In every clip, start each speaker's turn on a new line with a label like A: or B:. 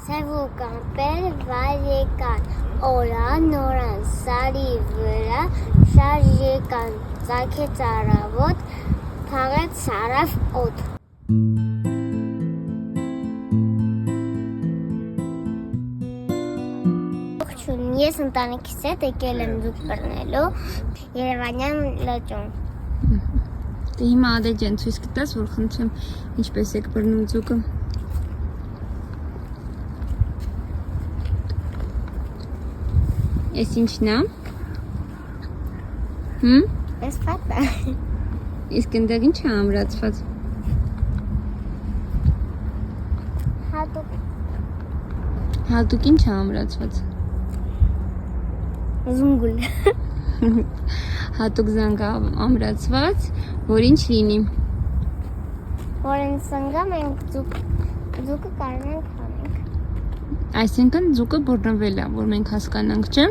A: Սևուկան, պերվարեկան, օրան, նորան, սարի վրա, շարժեկան, ծագեց առավոտ, փաղեց սարավ օդ։ Ես ընտանիքիս հետ եկել եմ ձուկ բռնելու Երևանյան լճում։
B: Դե հիմա Ադե ջան ցույց կտաս, որ խնդրեմ ինչպես եք բռնում ձուկը։ Էս ինչն է։
A: Էս պատա։
B: Իսկ այնտեղ ինչ է ամրացված։ Հատուկ ինչ է ամրացված։
A: Զունգուլ։
B: Հատուկ զանգ ամրացված, որ ինչ լինի։
A: Որ են սնգա մենք ձուկը կարող ենք հանենք։
B: Այսինքն ձուկը բռնվել է, որ մենք հասկանանք, չէ՞։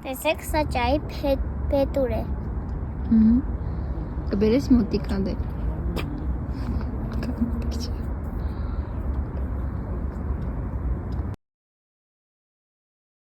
A: Տեսեք, սա ճայի փետուր է։
B: Կբերես մոտիկ Ադե։